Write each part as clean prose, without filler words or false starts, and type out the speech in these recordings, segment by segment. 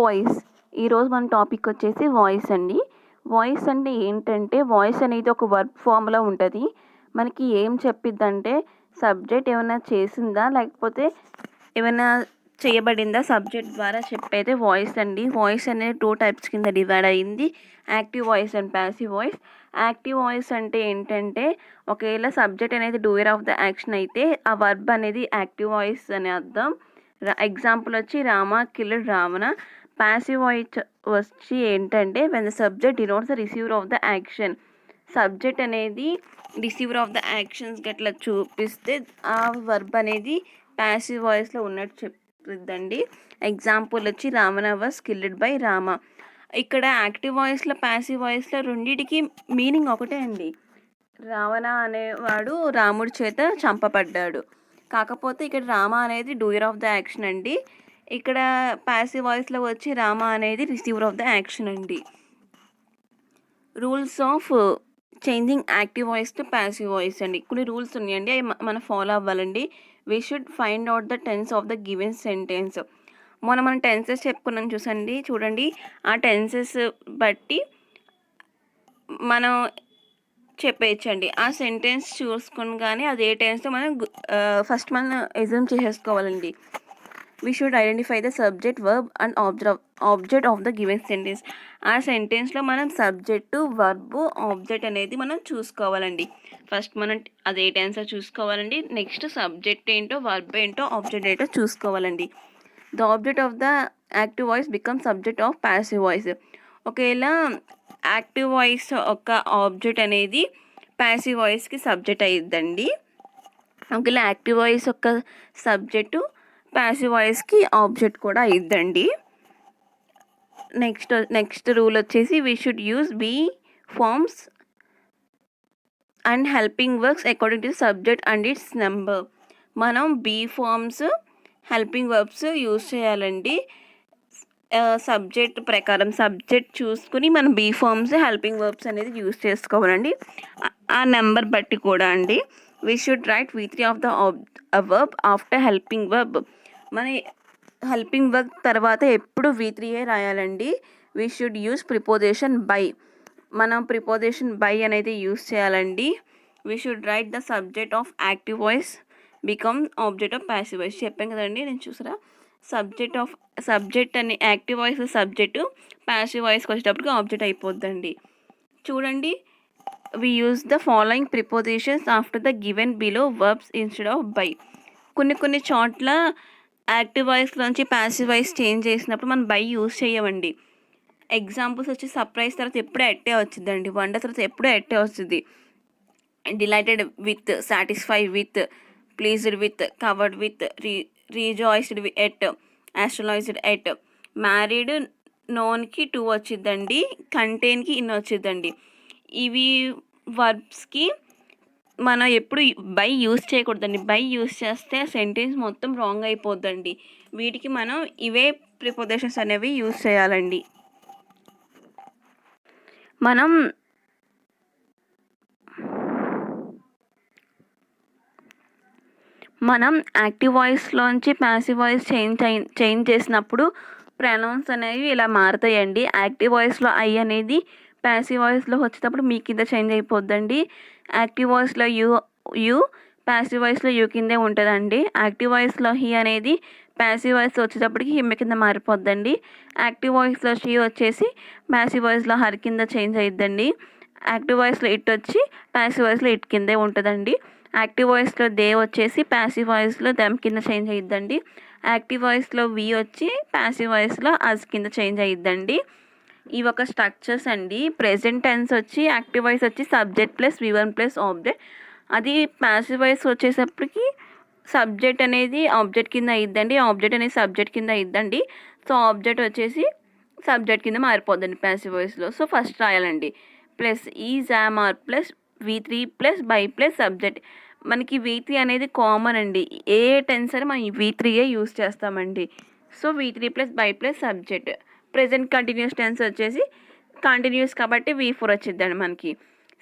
Voice. ఈరోజు మన topic వచ్చేసి వాయిస్ అండి. వాయిస్ అంటే ఏంటంటే, వాయిస్ అనేది ఒక వర్బ్ ఫామ్‌లో ఉంటది. మనకి ఏం చెప్పిద్దంటే, సబ్జెక్ట్ ఏమైనా చేసిందా, లేకపోతే ఏమైనా చేయబడిందా సబ్జెక్ట్ ద్వారా చెప్పేదే వాయిస్ అండి. వాయిస్ అనేది 2 టైప్స్ కింద డివైడ్ అయింది. Active voice and passive voice. Active voice అంటే ఏంటంటే, ఒకవేళ సబ్జెక్ట్ అనేది డూయర్ ఆఫ్ ద యాక్షన్ అయితే, ఆ వర్బ్ అనేది యాక్టివ్ వాయిస్ అని అర్థం. ఎగ్జాంపుల్ వచ్చి Rama killed Ravana. Passive voice వచ్చి ఏంటంటే, when the subject denotes the receiver of the action. Subject అనేది రిసీవర్ ఆఫ్ ద యాక్షన్స్ గట్లా చూపిస్తే ఆ వర్బ్ అనేది ప్యాసివ్ వాయిస్లో ఉన్నట్టు చెప్తుందండి. ఎగ్జాంపుల్ వచ్చి Ravana was killed by Rama. ఇక్కడ యాక్టివ్ వాయిస్లో ప్యాసివ్ వాయిస్లో రెండింటికి మీనింగ్ ఒకటే అండి. రావణ అనేవాడు రాముడి చేత చంపబడ్డాడు. కాకపోతే ఇక్కడ రామ అనేది డూయర్ ఆఫ్ ద యాక్షన్ అండి. ఇక్కడ ప్యాసివ్ వాయిస్లో వచ్చి రామ అనేది రిసీవర్ ఆఫ్ ద యాక్షన్ అండి. Rules of changing active voice to passive voice అండి. కొన్ని రూల్స్ ఉన్నాయండి, అవి మనం ఫాలో అవ్వాలండి. We should find out the tense of the given sentence. మనం టెన్సెస్ చెప్పుకున్నాం చూడండి. ఆ టెన్సెస్ బట్టి మనం చెప్పేయచ్చండి. ఆ సెంటెన్స్ చూసుకుని కానీ అది ఏ టెన్స్తో మనం ఫస్ట్ మనం ఎగ్జామ్ చేసేసుకోవాలండి. We should identify the subject, verb and object of the given sentence. ఆ సెంటెన్స్లో మనం సబ్జెక్టు, వర్బ్, ఆబ్జెక్ట్ అనేది మనం చూసుకోవాలండి. ఫస్ట్ మనం అదే టెన్సో చూసుకోవాలండి. నెక్స్ట్ సబ్జెక్ట్ ఏంటో, వర్బ్ ఏంటో, ఆబ్జెక్ట్ ఏంటో చూసుకోవాలండి. The object of the active voice become subject of passive voice. ఒకవేళ యాక్టివ్ వాయిస్ ఒక ఆబ్జెక్ట్ అనేది ప్యాసివ్ వాయిస్కి సబ్జెక్ట్ అయ్యిద్దండి. ఒకవేళ యాక్టివ్ వాయిస్ ఒక సబ్జెక్టు ప్యాసివ్ వాయిస్కి ఆబ్జెక్ట్ కూడా అయ్యిద్దండి. నెక్స్ట్ రూల్ వచ్చేసి we should use be forms and helping works according to subject and its number. మనం be forms, helping verbs use చేయాలండి. సబ్జెక్ట్ ప్రకారం సబ్జెక్ట్ చూసుకుని మనం బీ ఫార్మ్స్, హెల్పింగ్ వర్బ్స్ అనేది యూజ్ చేసుకోవాలండి. ఆ నెంబర్ బట్టి కూడా అండి. We should write V3 of the verb after helping verb. మన హెల్పింగ్ వర్బ్ తర్వాత ఎప్పుడు V3 రాయాలండి. We should use preposition by. మనం ప్రిపోజిషన్ బై అనేది యూజ్ చేయాలండి. We should write the subject of active voice become object of passive voice. చెప్పాను కదండి, నేను చూసారా సబ్జెక్ట్ అని యాక్టివ్ వాయిస్ సబ్జెక్టు, ప్యాసివ్ వాయిస్కి వచ్చేటప్పటికి ఆబ్జెక్ట్ అయిపోద్దండి. చూడండి, వి use the following prepositions after the given below verbs instead of by. కొన్ని చోట్ల యాక్టివ్ వాయిస్లోంచి ప్యాసివ్ వాయిస్ చేంజ్ చేసినప్పుడు మనం బై యూజ్ చేయమండి. ఎగ్జాంపుల్స్ వచ్చి సర్ప్రైజ్ తర్వాత ఎప్పుడూ ఎట్టే వచ్చిందండి. వండర్ తర్వాత ఎప్పుడూ ఎట్టే వస్తుంది. Delighted with, satisfy with, pleased with, covered with, rejoiced at, ఆస్ట్రలైజ్డ్ ఎట్. మ్యారీడ్ నోన్కి 2 వచ్చిందండి, కంటైన్కి ఇన్ వచ్చిందండి. ఇవి వర్బ్స్కి మనం ఎప్పుడు బై యూజ్ చేయకూడదండి. బై యూజ్ చేస్తే సెంటెన్స్ మొత్తం రాంగ్ అయిపోద్దండి. వీటికి మనం ఇవే ప్రిపోజిషన్స్ అనేవి యూజ్ చేయాలండి. మనం యాక్టివ్ వాయిస్లోంచి ప్యాసివ్ వాయిస్ చేంజ్ చేసినప్పుడు ప్రొనౌన్స్ అనేవి ఇలా మారుతాయండి. యాక్టివ్ వాయిస్లో ఐ అనేది ప్యాసివ్ వాయిస్లో వచ్చేటప్పుడు మీ కింద చేంజ్ అయిపోద్దండి. యాక్టివ్ వాయిస్లో యూ ప్యాసివ్ వాయిస్లో యూ కిందే ఉంటుందండి. యాక్టివ్ వాయిస్లో హీ అనేది ప్యాసివ్ వాయిస్ వచ్చేటప్పటికి హిమ్ కింద మారిపోద్దండి. యాక్టివ్ వాయిస్లో షీ వచ్చేసి ప్యాసివ్ వాయిస్లో హర్ కింద చేంజ్ అయిద్దండి. యాక్టివ్ వాయిస్లో ఇట్ వచ్చి ప్యాసివ్ వాయిస్లో ఇట్ కిందే ఉంటుందండి. యాక్టివ్ వాయిస్లో దే వచ్చేసి ప్యాసివ్ వాయిస్లో దెమ్ కింద చేంజ్ అయ్యిద్దండి. యాక్టివ్ వాయిస్లో వి వచ్చి ప్యాసివ్ వాయిస్లో అస్ కింద చేంజ్ అయ్యిద్దండి. ఇవి ఒక స్ట్రక్చర్స్ అండి. ప్రెజెంట్ టెన్స్ వచ్చి యాక్టివ్ వాయిస్ వచ్చి subject plus V1 plus object. అది ప్యాసివ్ వాయిస్ వచ్చేసప్పటికి సబ్జెక్ట్ అనేది ఆబ్జెక్ట్ కింద అయ్యిద్దండి, ఆబ్జెక్ట్ అనేది సబ్జెక్ట్ కింద అయ్యిద్దండి. సో ఆబ్జెక్ట్ వచ్చేసి సబ్జెక్ట్ కింద మారిపోద్దండి ప్యాసివ్ వాయిస్లో. సో ఫస్ట్ రాయాలండి plus is, am, are plus V3 plus by plus subject. మనకి V3 అనేది కామన్ అండి. ఏ టెన్స్ అని మనం V3 యూజ్ చేస్తామండి. So V3 plus by plus subject. Present continuous tense వచ్చేసి కంటిన్యూస్ కాబట్టి V4 వచ్చిద్దండి మనకి.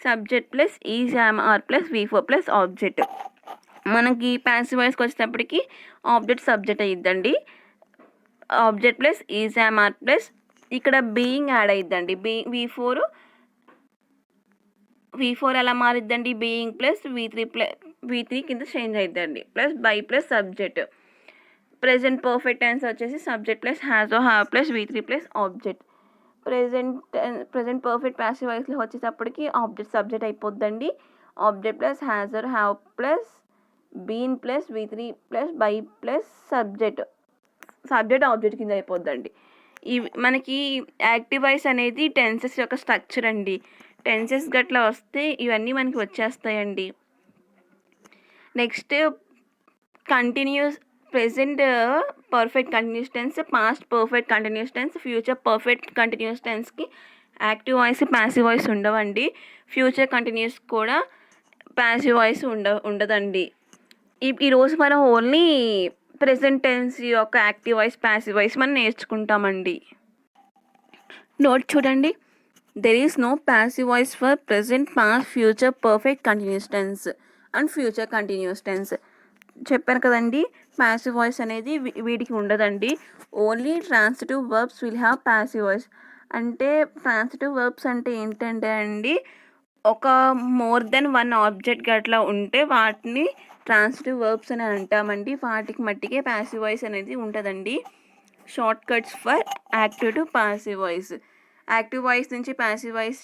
Subject plus is, am, are plus V4 plus object. మనకి ప్యాసివ్ వాయిస్కి వచ్చేటప్పటికి ఆబ్జెక్ట్ సబ్జెక్ట్ అయ్యిద్దండి. Object plus is am are plus ఇక్కడ బీయింగ్ యాడ్ అయిద్దండి. V4 ఎలా మారిద్దండి? బీయింగ్ ప్లస్ V3 కింద చేంజ్ అయిద్దండి. Plus by plus subject. Present perfect tense వచ్చేసి subject plus has or have plus V3 plus object. Present perfect passive వాయిస్లో వచ్చేటప్పటికి object subject అయిపోద్దండి. Object plus has or have plus been plus V3 plus by plus subject object కింద అయిపోద్దండి. మనకి active voice అనేది tenses యొక్క structure అండి. Tenses గట్లా వస్తే ఇవన్నీ మనకి వచ్చేస్తాయండి. Next continuous present perfect continuous tense, past perfect continuous tense, future perfect continuous టెన్స్కి యాక్టివ్ వాయిస్ ప్యాసివ్ వాయిస్ ఉండవండి. ఫ్యూచర్ కంటిన్యూస్ కూడా ప్యాసివ్ వాయిస్ ఉండదండి. ఈరోజు మనం ఓన్లీ ప్రెజెంట్ టెన్స్ యొక్క యాక్టివ్ వాయిస్ ప్యాసివ్ వాయిస్ మనం నేర్చుకుంటామండి. నోట్ చూడండి. There is no passive voice for present, past, future perfect continuous tense and future continuous tense. చెప్పాను కదండి, ప్యాసివ్ వాయిస్ అనేది వీటికి ఉండదండి. Only transitive verbs will have passive voice. అంటే ట్రాన్సిటివ్ వర్బ్స్ అంటే ఏంటంటే అండి, ఒక మోర్ దెన్ వన్ ఆబ్జెక్ట్ గట్లా ఉంటే వాటిని ట్రాన్సిటివ్ వర్బ్స్ అని అంటామండి. వాటికి మట్టికే ప్యాసివ్ వాయిస్ అనేది ఉంటుందండి. Short cuts for active to passive voice. Active voice నుంచి passive voice,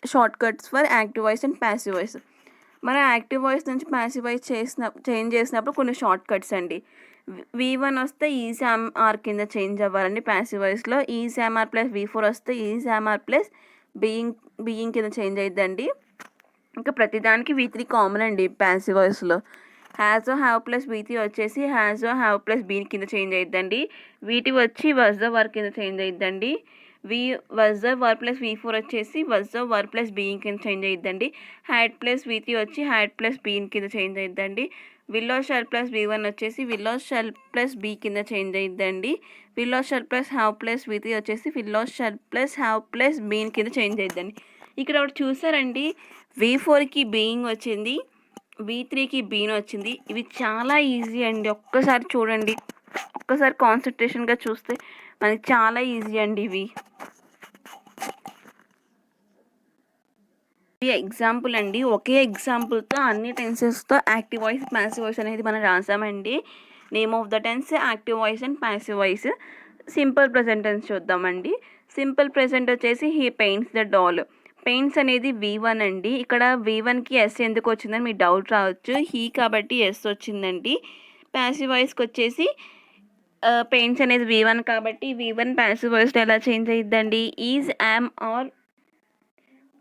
short cuts for active voice and passive voice. మనం యాక్టివ్ వాయిస్ నుంచి ప్యాసివ్ వాయిస్ చేంజ్ చేసినప్పుడు కొన్ని షార్ట్ కట్స్ అండి. V1 వస్తే ఈజ్ యామ్ ఆర్ కింద చేంజ్ అవ్వాలండి passive వాయిస్లో. Is am are plus V4 వస్తే is am are plus being కింద చేంజ్ అయిద్దండి. ఇంకా ప్రతిదానికి V3 కామన్ అండి ప్యాసివ్ వాయిస్లో. Has or have plus V3 వచ్చేసి has or have plus be కింద చేంజ్ అయిద్దండి. వీటి వచ్చి వజ్ ద వర్ కింద చేంజ్ అయిద్దండి. Was the were plus V4 వచ్చేసి was the were plus being కింద చేంజ్ అయిద్దండి. హ్యాడ్ ప్లస్ V3 వచ్చి హ్యాడ్ ప్లస్ బీయింగ్ కింద చేంజ్ అయిద్దండి. విల్లో షెల్ ప్లస్ V1 వచ్చేసి విల్లో షెల్ ప్లస్ బీ కింద చేంజ్ అయిద్దండి. Will or shall plus have plus V3 వచ్చేసి will or shall plus have plus been కింద చేంజ్ అయిద్దండి. ఇక్కడ ఒకటి చూసారండి, V4కి బీయింగ్ వచ్చింది, V3కి బీన్ వచ్చింది. ఇవి చాలా ఈజీ అండి. ఒక్కసారి చూడండి, ఒక్కసారి కాన్సన్ట్రేషన్గా చూస్తే మనకి చాలా ఈజీ అండి ఇవి. ఎగ్జాంపుల్ అండి, ఒకే ఎగ్జాంపుల్తో అన్ని టెన్సెస్తో యాక్టివ్ వాయిస్ ప్యాసివ్ వాయిస్ అనేది మనం రాసామండి. Name of the tense, active voice and passive voice. Simple present tense చూద్దామండి. సింపుల్ ప్రెజెంట్ వచ్చేసి he paints the doll. Paints అనేది V1 అండి. ఇక్కడ V1కి ఎస్ ఎందుకు వచ్చిందని మీకు డౌట్ రావచ్చు. హీ కాబట్టి ఎస్ వచ్చిందండి. ప్యాసివ్ వాయిస్కి వచ్చేసి పెయింట్స్ అనేది V1 కాబట్టి V1 ప్యాసివ్ వాయిస్లో ఎలా చేంజ్ అయ్యిద్దండి? ఈజ్ యామ్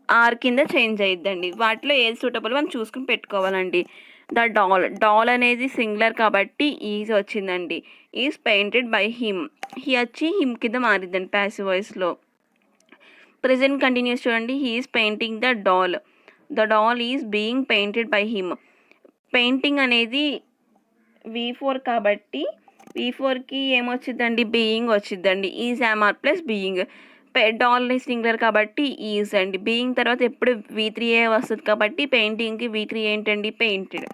ఆర్ కింద చేంజ్ అయ్యిద్దండి. వాటిలో ఏది సూటబుల్ మనం చూసుకుని పెట్టుకోవాలండి. ద డాల్ అనేది సింగులర్ కాబట్టి ఈజ్ వచ్చిందండి. Is painted by him. He వచ్చి హిమ్ కింద మారిద్దండి ప్యాసివ్ వాయిస్లో. ప్రెజెంట్ కంటిన్యూస్ చూడండి. He is painting the doll. The doll is being painted by him. Painting అనేది V4 కాబట్టి V4కి ఏమొచ్చిద్దండి? బీయింగ్ వచ్చిద్దండి. Is am are plus being. Doll singular కాబట్టి ఈజ్ అండి. బీయింగ్ తర్వాత ఎప్పుడు V3 వస్తుంది కాబట్టి పెయింటింగ్కి V3 ఏంటండి? పెయింటెడ్.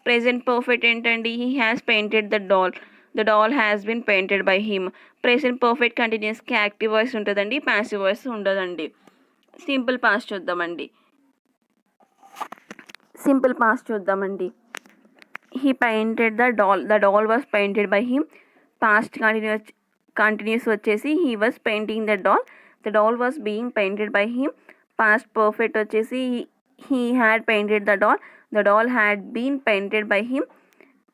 ప్రెజెంట్ పర్ఫెక్ట్ ఏంటండి? He has painted the doll. The doll has been painted by him. Present perfect కంటిన్యూస్కి యాక్టివ్ వాయిస్ ఉంటుందండి, ప్యాసివ్ వాయిస్ ఉండదండి. సింపుల్ పాస్ట్ చూద్దామండి. He painted the doll. The doll was painted by him. Past continuous వచ్చేసి he was painting the doll. The doll was being painted by him. Past perfect వచ్చేసి he had painted the doll. The doll had been painted by him.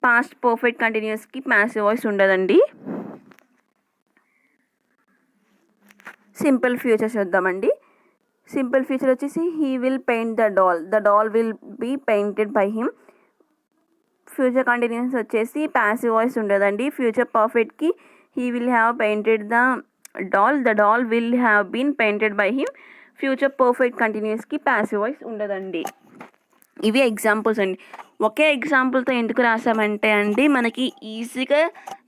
Past perfect continuousకి passive voice ఉండదండి. Simple future చూద్దామండి. Simple future వచ్చేసి he will paint the doll. The doll will be painted by him. Future continuous వచ్చేసి passive voice ఉండదండి. Future పర్ఫెక్ట్కి he will have painted the doll. The doll will have been painted by him. Future perfect కంటిన్యూస్కి passive voice ఉండదండి. ఇవి examples అండి. ఒకే ఎగ్జాంపుల్తో ఎందుకు రాసామంటే అండి, మనకి ఈజీగా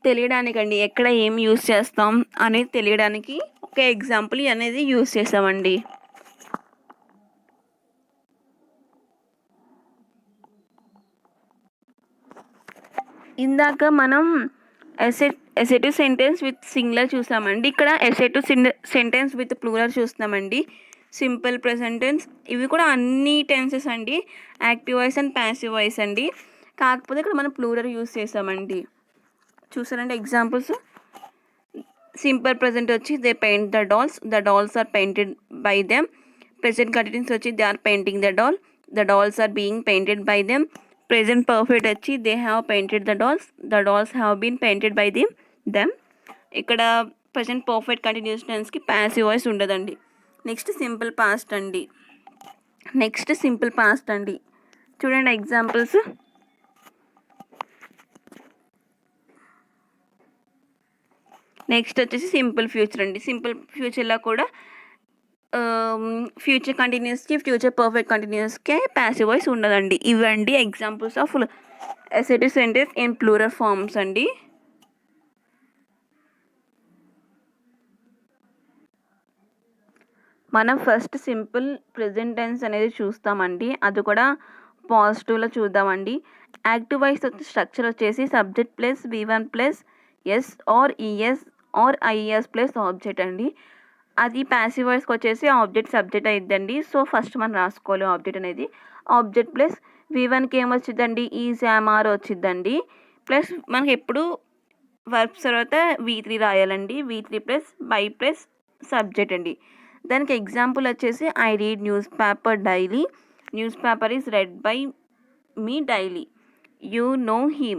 తెలియడానికండి, ఎక్కడ ఏం యూస్ చేస్తాం అనేది తెలియడానికి ఒకే ఎగ్జాంపుల్ అనేది యూస్ చేస్తామండి. ఇందాక మనం ఎసెటివ్ సెంటెన్స్ విత్ సింగులర్ చూసామండి. ఇక్కడ ఎసెటివ్ సెంటెన్స్ విత్ ప్లూరల్ చూస్తున్నామండి. సింపుల్ ప్రెజెంట్ టెన్స్ ఇవి కూడా అన్ని టెన్సెస్ అండి, active voice and passive voice అండి. కాకపోతే ఇక్కడ మనం ప్లూరల్ యూస్ చేసామండి. చూసారండి ఎగ్జాంపుల్స్. సింపుల్ ప్రెజెంట్ వచ్చి they paint the dolls are painted by them. Present continuous వచ్చి they are painting the dolls are being painted by them. Present perfect వచ్చి they have painted the dolls have been painted by them. ఇక్కడ present perfect continuous టెన్స్కి passive voice ఉండదండి. Next simple past అండి. చూడండి examples. Next వచ్చేసి simple future అండి. సింపుల్ ఫ్యూచర్లో కూడా ఫ్యూచర్ కంటిన్యూస్కి ఫ్యూచర్ పర్ఫెక్ట్ కంటిన్యూస్కే ప్యాసివ్ వాయిస్ ఉండదండి. ఇవండి examples of assertive sentence in plural forms అండి. మనం ఫస్ట్ సింపుల్ ప్రెజెంట్ టెన్స్ అనేది చూస్తామండి. అది కూడా పాజిటివ్లో చూద్దామండి. యాక్టివ్ వాయిస్ స్ట్రక్చర్ వచ్చేసి subject plus V1 plus S or ES or IS plus object అండి. అది ప్యాసివ్ వాయిస్కి వచ్చేసి ఆబ్జెక్ట్ సబ్జెక్ట్ అయిద్దండి. సో ఫస్ట్ మనం రాసుకోవాలి ఆబ్జెక్ట్ అనేది. ఆబ్జెక్ట్ ప్లస్ V1కి ఏమొచ్చిద్దండి, ఈజ్ యామ్ ఆర్ వచ్చిద్దండి. ప్లస్ మనకి ఎప్పుడు వర్బ్స్ తర్వాత V3 రాయాలండి. V3 plus by plus subject అండి. దానికి ఎగ్జాంపుల్ వచ్చేసి I read news paper daily. News paper is read by me daily. You know he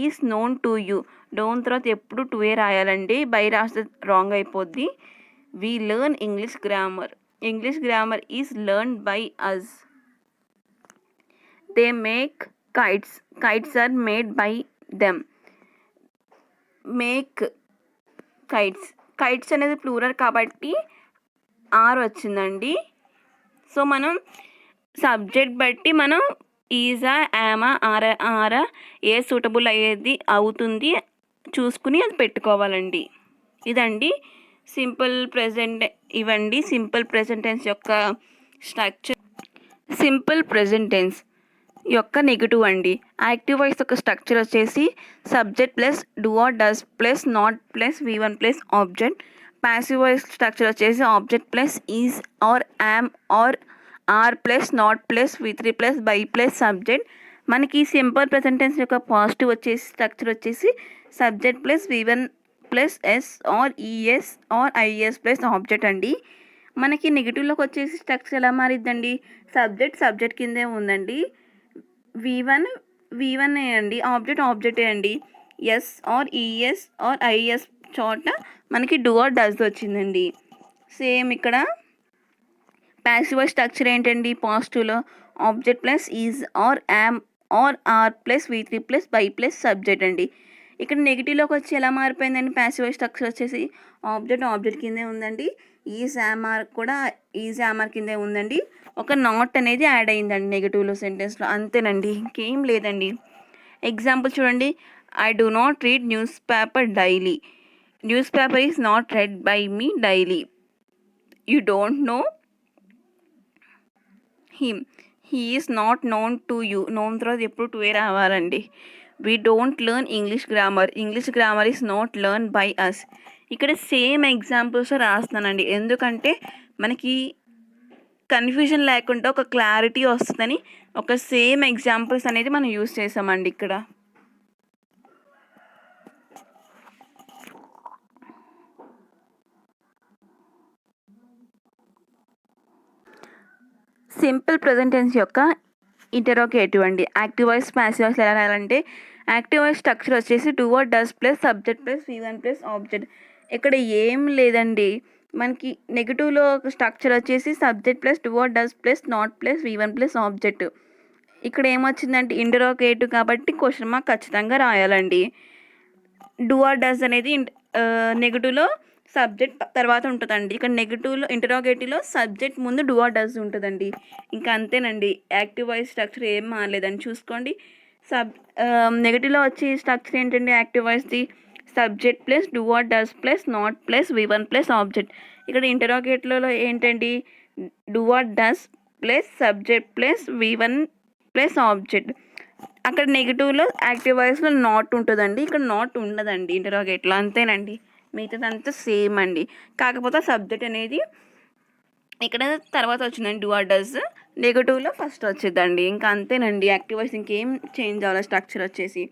is known to you. డోన్ తర్వాత ఎప్పుడు టు ఏ రాయాలండి, బై రాస్తే రాంగ్ అయిపోద్ది. We learn English grammar is learn by us. They make kites are made by them. Make kites అనేది plural కాబట్టి are వచ్చిందండి. సో మనం సబ్జెక్ట్ బట్టి మనం ఈజా యామా ఆరా ఏ సూటబుల్ అయ్యేది అవుతుంది చూసుకుని అది పెట్టుకోవాలండి. ఇదండి ఇవండి సింపుల్ ప్రెజెంట్ టెన్స్ యొక్క స్ట్రక్చర్. సింపుల్ ప్రెజెంట్ టెన్స్ యొక్క నెగిటివ్ అండి. యాక్టివ్ వాయిస్ యొక్క స్ట్రక్చర్ వచ్చేసి subject plus do or does plus not plus V1 plus object. Passive voice structure వచ్చేసి object plus is or am or are plus not plus V3 plus by plus subject. మనకి simple present tense యొక్క positive వచ్చేసి structure వచ్చేసి subject plus V1 plus S or ES or IS plus object అండి. మనకి నెగిటివ్లోకి వచ్చేసి structure ఎలా మారిద్దండి, subject కిందే ఉందండి. V1 అండి, ఆబ్జెక్టే అండి. S or ES or IS చోట మనకి డూ ఆర్ డస్ వచ్చిందండి. సేమ్ ఇక్కడ ప్యాసివ్ స్ట్రక్చర్ ఏంటండి, పాజిటివ్లో object plus is or am or are plus V3 plus by plus subject అండి. ఇక్కడ నెగిటివ్లోకి వచ్చి ఎలా మారిపోయిందండి, ప్యాసివ్ స్ట్రక్చర్ వచ్చేసి ఆబ్జెక్ట్ కిందే ఉందండి. ఈజ్ యామ్ ఆర్ కిందే ఉందండి. ఒక నాట్ అనేది యాడ్ అయిందండి నెగిటివ్లో సెంటెన్స్లో, అంతేనండి, ఇంకేం లేదండి. ఎగ్జాంపుల్ చూడండి. I do not read news paper daily. News paper is not read by me daily. You don't know him. He is not known to you. Known తర్వాత ఎప్పుడు టు ఏ రావాలండి. We don't learn English grammar is not learn by us. ఇక్కడ same examples రాస్తున్నానండి, ఎందుకంటే మనకి confusion లేకుండా ఒక clarity వస్తుందని ఒక సేమ్ ఎగ్జాంపుల్స్ అనేది మనం యూస్ చేసామండి. ఇక్కడ సింపుల్ ప్రెజెంట్ టెన్స్ యొక్క ఇంటరోగేటివ్ అండి. యాక్టివ్ వాయిస్ ప్యాసివ్ వాయిస్ ఎలా రాయాలంటే యాక్టివ్ వాయిస్ స్ట్రక్చర్ వచ్చేసి do or does plus subject plus V1 plus object. ఇక్కడ ఏం లేదండి, మనకి నెగిటివ్లో ఒక స్ట్రక్చర్ వచ్చేసి subject plus do or does plus not plus V1 plus object. ఇక్కడ ఏమొచ్చిందంటే ఇంటరోగేటివ్ కాబట్టి క్వశ్చన్ మార్క్ ఖచ్చితంగా రాయాలండి. డూ ఆర్ డస్ అనేది నెగిటివ్లో సబ్జెక్ట్ తర్వాత ఉంటుందండి. ఇక్కడ నెగిటివ్లో ఇంటరోగేటివ్లో సబ్జెక్ట్ ముందు డూ ఆర్ డస్ ఉంటుందండి. ఇంకా అంతేనండి, యాక్టివ్ వాయిస్ స్ట్రక్చర్ ఏం మారలేదండి. చూసుకోండి, నెగిటివ్లో వచ్చే స్ట్రక్చర్ ఏంటండి, యాక్టివ్ వాయిస్ది subject plus do or does plus not plus V1 plus object. ఇక్కడ ఇంటరోగేటివ్లో ఏంటండి, do or does plus subject plus V1 plus object. అక్కడ నెగిటివ్లో యాక్టివ్ వాయిస్లో నాట్ ఉంటుందండి, ఇక్కడ నాట్ ఉండదండి ఇంటరాగేట్లో, అంతేనండి. మిగతాదంతా సేమ్ అండి, కాకపోతే సబ్జెక్ట్ అనేది ఇక్కడ తర్వాత వచ్చిందండి డూ ఆర్ డస్, నెగిటివ్లో ఫస్ట్ వచ్చిందండి. ఇంకా అంతేనండి, యాక్టివ్ వాయిస్ ఇంకేం చేంజ్ అవ్వాలి స్ట్రక్చర్ వచ్చేసి.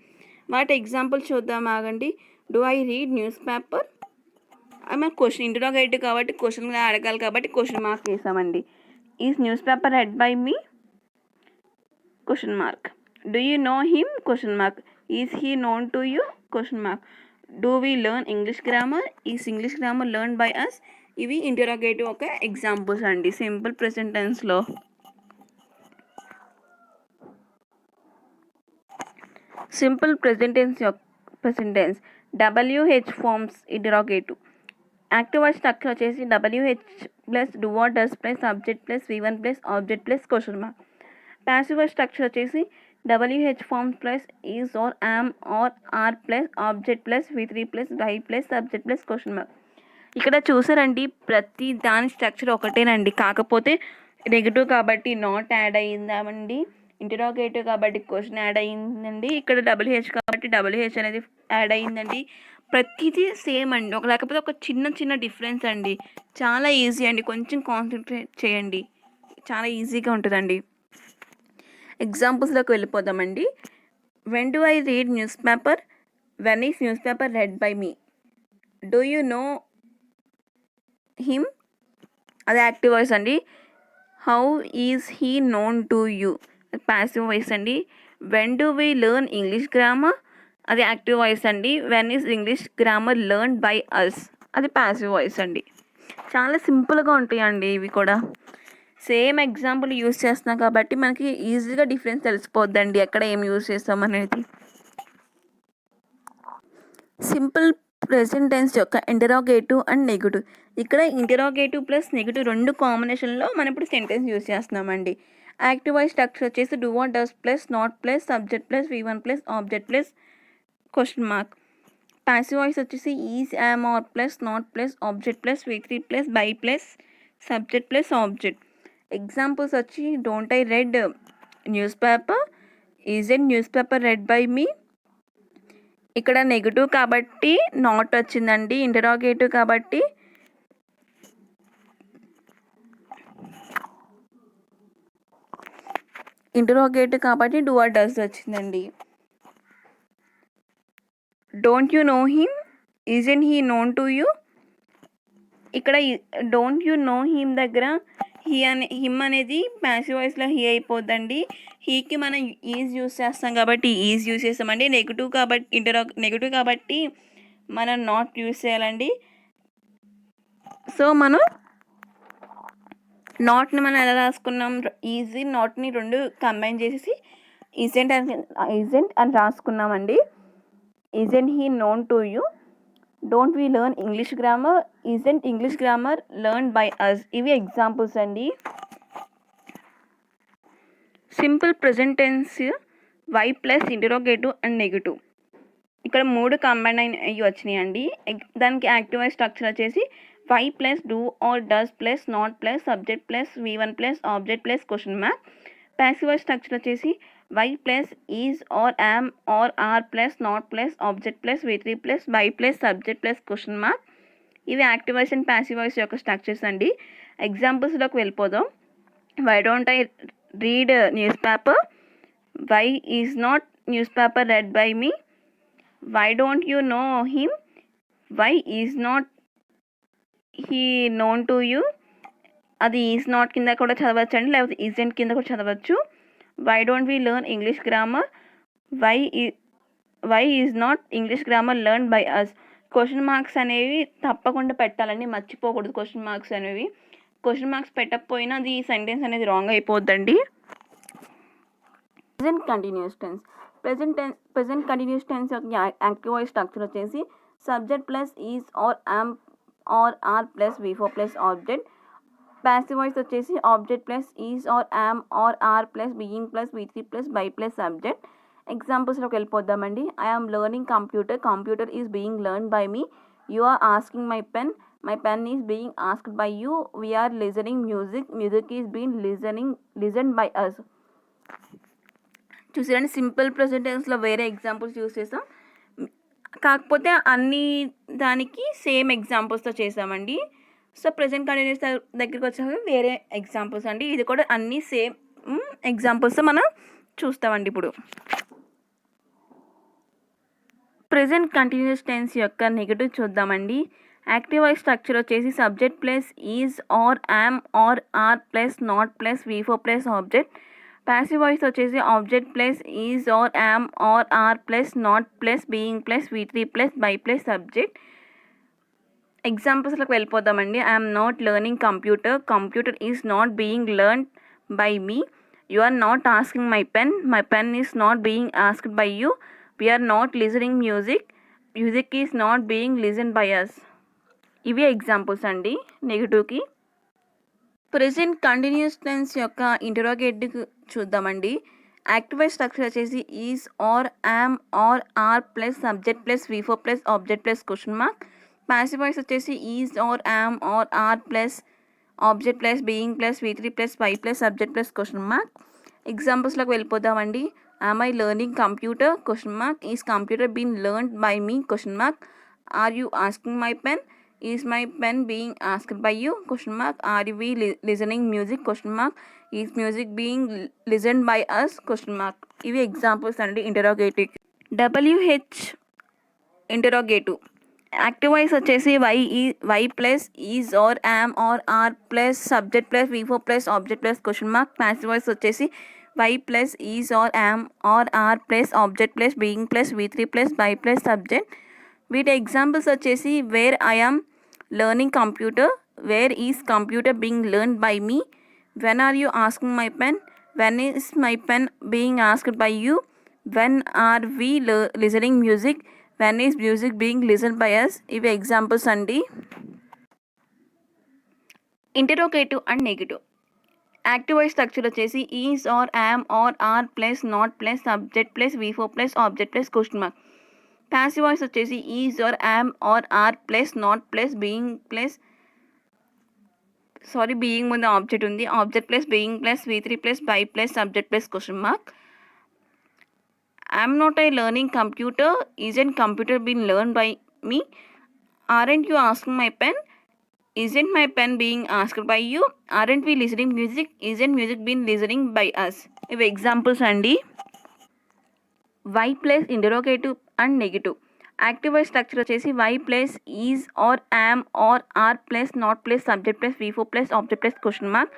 వాటి ఎగ్జాంపుల్ చూద్దాం ఆగండి. Do I read news paper, మన క్వశ్చన్ ఇంటరాగేటివ్ కాబట్టి క్వశ్చన్ అడగాలి కాబట్టి క్వశ్చన్ మార్క్ వేసామండి. Is news paper read by me question mark. Do you know him question mark. Is he known to you question mark. Do we learn English grammar. Is English grammar learn by us. ఇవి ఇంటరాగేటివ్ ఒక examples అండి simple present టెన్స్లో. Simple present tense WH forms interrogative. Active voice structure వచ్చేసి WH plus do or does plus subject plus V1 plus object plus question mark. Passive voice structure వచ్చేసి WH forms plus is or am or are plus object plus V3 plus by plus subject plus question mark. ఇక్కడ చూసారండి, ప్రతి దాని structure ఒకటేనండి, కాకపోతే negative కాబట్టి not add అయ్యిందామండి, interrogative కాబట్టి క్వశ్చన్ యాడ్ అయ్యిందండి, ఇక్కడ WH కాబట్టి WH అనేది యాడ్ అయ్యిందండి. ప్రతిదీ సేమ్ అండి, లేకపోతే ఒక చిన్న డిఫరెన్స్ అండి. చాలా ఈజీ అండి, కొంచెం కాన్సన్ట్రేట్ చేయండి, చాలా ఈజీగా ఉంటుందండి. ఎగ్జాంపుల్స్లోకి వెళ్ళిపోదామండి. When do I read news paper. When is news paper read by me. Do you know him, అది యాక్టివ్ వాయిస్ అండి. How is he known to you, passive voice అండి. When do we learn English grammar, అది active voice అండి. When is English grammar learn by us, అది passive voice అండి. చాలా సింపుల్గా ఉంటాయండి ఇవి కూడా. సేమ్ ఎగ్జాంపుల్ యూజ్ చేస్తున్నాం కాబట్టి మనకి ఈజీగా డిఫరెన్స్ తెలిసిపోద్దండి ఎక్కడ ఏం యూజ్ చేస్తాం అనేది. సింపుల్ ప్రెజెంట్ టెన్స్ యొక్క ఇంటరాగేటివ్ అండ్ నెగిటివ్. ఇక్కడ ఇంటరాగేటివ్ ప్లస్ నెగిటివ్ రెండు కాంబినేషన్లో మనం ఇప్పుడు సెంటెన్స్ యూజ్ చేస్తున్నామండి. యాక్టివ్ వాయిస్ స్ట్రక్చర్ వచ్చేసి do or does plus not plus subject plus V1 plus object plus question mark. Passive voice వచ్చేసి is am are plus not plus object plus V3 plus by plus subject plus object. Examples వచ్చి don't I read news paper. Isn't news paper read by మీ. ఇక్కడ negative కాబట్టి not వచ్చిందండి, interrogative కాబట్టి do or does వచ్చిందండి. Don't you know him. Isn't he known to you. ఇక్కడ don't you know him దగ్గర him అనేది passive వాయిస్లో he అయిపోద్దండి. హీకి మనం ఈజ్ యూజ్ చేస్తాం కాబట్టి ఈజ్ యూజ్ చేస్తామండి. నెగిటివ్ కాబట్టి మనం నాట్ యూజ్ చేయాలండి. సో మనం నాట్ని మనం ఎలా రాసుకున్నాం, ఈజీ నాట్ని రెండు కంబైన్ చేసేసి ఈజెంట్ అని రాసుకున్నామండి. Isn't he known to you. Don't we learn English grammar. Isn't English grammar learn by us. ఇవి ఎగ్జాంపుల్స్ అండి. Simple present tense why plus interrogative and negative. ఇక్కడ మూడు కంబైన్ అయ్యి వచ్చినాయండి. దానికి యాక్టివ్ వాయిస్ స్ట్రక్చర్ వచ్చేసి why plus do or does plus not plus subject plus V1 plus object plus question mark. Passive voice structure వచ్చేసి why plus is or am or are plus not plus object plus V3 plus by plus subject plus question mark. ఇవి active voice and passive voice యొక్క structures అండి. ఎగ్జాంపుల్స్లోకి వెళ్ళిపోదాం. Why don't I read news paper. Why is not news paper read by me. Why don't you know him. Why is not he known to you. అది is not కింద కూడా చదవచ్చు అండి, లేకపోతే ఈజెంట్ కింద కూడా చదవచ్చు. Why don't we learn English grammar. Why is not English grammar learn by us. Question marks అనేవి తప్పకుండా పెట్టాలండి, మర్చిపోకూడదు క్వశ్చన్ మార్క్స్ అనేవి. క్వశ్చన్ మార్క్స్ పెట్టకపోయినా అది సెంటెన్స్ అనేది రాంగ్ అయిపోద్దండి. Present continuous tense. Present continuous tense యొక్క యాక్టివ్ వాయిస్ స్ట్రక్చర్ వచ్చేసి subject plus is or am or are plus V4 plus object. Passive voice వచ్చేసి object plus is or am or are plus being plus V3 plus by plus subject. ఎగ్జాంపుల్స్లోకి వెళ్ళిపోద్దామండి. I am learning computer. Computer is being learn by me. You are asking my pen. My pen is being asked by you. We are listening music. Music is being listened by us. చూసారండి, simple present టెన్స్లో వేరే examples use చేసాం, కాకపోతే అన్ని దానికి same ఎగ్జాంపుల్స్తో చేసామండి. So present continuous దగ్గరికి వచ్చాక వేరే ఎగ్జాంపుల్స్ అండి. ఇది కూడా అన్నీ సేమ్ ఎగ్జాంపుల్స్ మనం చూస్తామండి. ఇప్పుడు ప్రెజెంట్ కంటిన్యూస్ టెన్స్ యొక్క నెగటివ్ చూద్దామండి. యాక్టివ్ వాయిస్ స్ట్రక్చర్ వచ్చేసి subject plus is or am or are plus not plus V4 plus object. Passive voice వచ్చేసి object plus is or am or are plus not plus being plus V3 plus by plus subject. ఎగ్జాంపుల్స్లోకి వెళ్ళిపోదామండి. I'm not learning computer, computer is not being learned by me. You are not asking my pen is not being asked by you. We are not listening music is not being listened by us. ఇవి examples అండి నెగిటివ్కి. Present continuous tense యొక్క interrogative చూద్దామండి. Active voice structure వచ్చేసి is or am or are plus subject plus V4 plus object plus question mark. Passive voice వచ్చేసి is or am or are plus object plus being plus V3 plus by plus subject plus question mark. ఎగ్జాంపుల్స్లోకి వెళ్ళిపోదామండి. Am I learning computer? Question mark. Is computer being learned by me? Question mark. Are you asking my pen? Is my pen being asked by you? Question mark. Are we listening music? Question mark. Is music being listened by us? Question mark. ఇవి examples అండి interrogative. WH interrogative. Active voice వచ్చేసి why plus is or am or are plus subject plus V4 plus object plus question mark. Passive voice వచ్చేసి why plus is or am or are plus object plus being plus V3 plus by plus subject. వీటి examples వచ్చేసి where I am learning computer, where is computer being learned by me, when are you asking my pen, when is my pen being asked by you, when are we listening music, when is music being listen by us. ఇవి examples అండి. Interrogative and negative. Active voice structure వచ్చేసి is or am or are plus not plus subject plus V4 plus object plus question mark. Passive voice వచ్చేసి is or am or are plus not plus being ముందు object ఉంది, object plus being plus V3 plus by plus subject plus question mark. I'm not I learning computer, isn't computer been learn by me, aren't you asking my pen, isn't my pen being asked by you, aren't we listening music, isn't music being listening by us. ఇవి examples అండి. Why plus interrogative and negative. Active voice structure వచ్చేసి why plus is or am or are plus not plus subject plus V4 plus object plus question mark.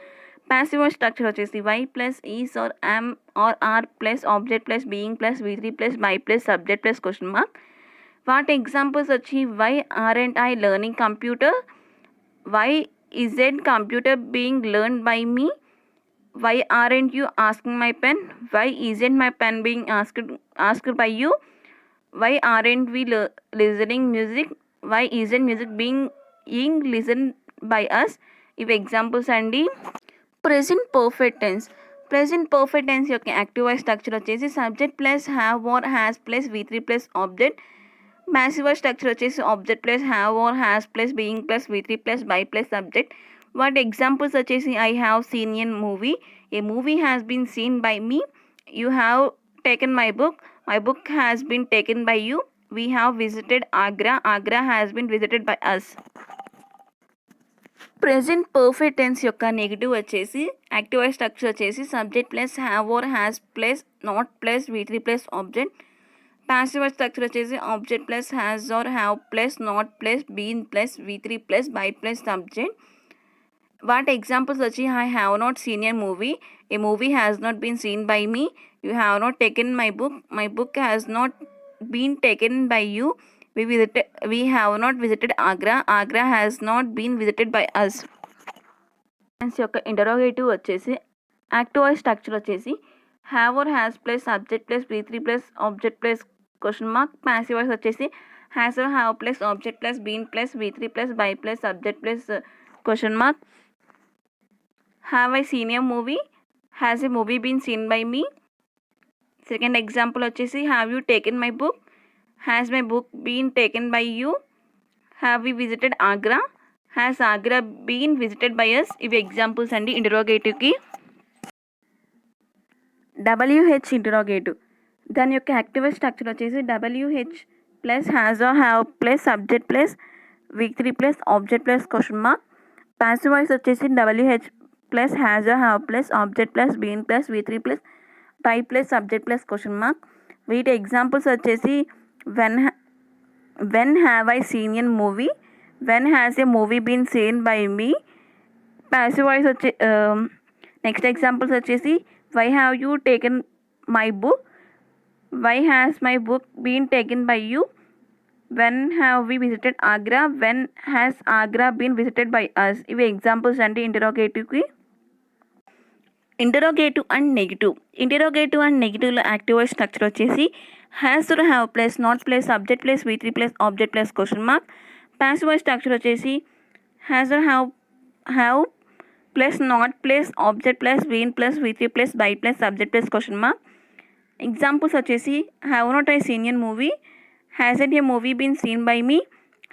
Passive voice structure వచ్చేసి why plus is or am or are plus object plus being plus V3 plus by plus subject plus question mark. వాటి examples వచ్చి why aren't I learning computer, why isn't computer being learned by me, why aren't you asking my pen, why isn't my pen being asked by you, why aren't we listening music, why isn't music being listened by us. ఇవి examples అండి. Present perfect tense. Present perfect tense యొక్క active voice structure వచ్చేసి subject plus have or has plus V3 plus object. Passive voice structure వచ్చేసి object plus have or has plus being plus V3 plus by plus subject. వాటి examples వచ్చేసి I have seen a movie, a movie has been seen by me, you have taken my book has been taken by you, we have visited Agra has been visited by us. Present perfect tense యొక్క negative వచ్చేసి active voice structure వచ్చేసి subject plus have or has plus not plus V3 plus object. Passive voice structure వచ్చేసి object plus has or have plus not plus been plus V3 plus by plus subject. వాటి examples వచ్చి I have not seen a movie, a movie has not been seen by me, you have not taken my book has not been taken by you, we have not visited Agra has not been visited by us. యొక్క interrogative వచ్చేసి active voice structure వచ్చేసి have or has plus subject plus V3 plus object plus question mark. Passive voice వచ్చేసి has or have plus object plus been plus V3 plus by plus subject plus question mark. Have I seen a movie, has a movie been seen by me. Second example వచ్చేసి have you taken my book, has my book been taken by you, have we visited Agra, has Agra been visited by us. ఇవి examples అండి ఇంటరోగేటివ్కి. WH interrogative, దాని యొక్క active structure వచ్చేసి WH plus has or have plus subject plus V3 plus object plus question mark. Passive voice వచ్చేసి WH plus has or have plus object plus been plus V3 plus by plus subject plus question mark. వీటి examples వచ్చేసి when have I seen an movie, when has a movie been seen by me. Passive voice వచ్చే next examples వచ్చేసి why have you taken my book, why has my book been taken by you. When have we visited Agra, when has Agra been visited by us. ఇవి examples అండి ఇంటరాగేటివ్కి. Interrogative and negative. Interrogative and నెగిటివ్లో active voice structure వచ్చేసి has or have plus not plus subject plus V3 plus object plus question mark. Passive voice structure వచ్చేసి has or have plus not plus object plus been plus V3 plus by plus subject plus question mark. Examples వచ్చేసి have not I seen an movie, hasn't a movie been seen by me,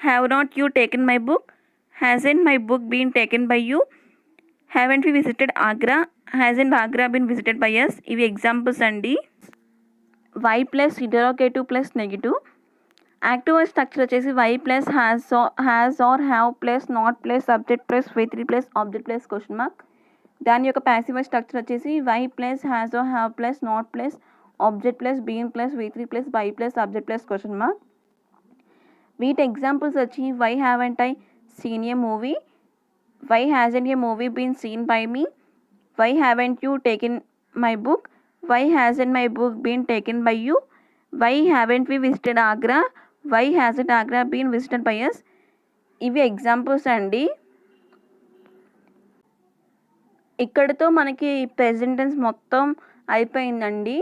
have not you taken my book, hasn't my book been taken by you, haven't we visited Agra, hasn't Agra been visited by us. ఇవి examples అండి. Why plus interrogative plus negative. Active voice structure వచ్చేసి why plus has or have plus not plus subject plus V3 plus object plus question mark. దాని యొక్క passive voice structure వచ్చేసి why plus has or have plus not plus object plus been plus V3 plus by plus subject plus question mark. వీటి examples వచ్చి why haven't I seen a movie, why hasn't a movie been seen by me, why haven't you taken my book, why hasn't my book been taken by you, why haven't we visited Agra, why hasn't Agra been visited by us. ఇవి examples అండి. ఇక్కడితో మనకి present tense మొత్తం అయిపోయిందండి.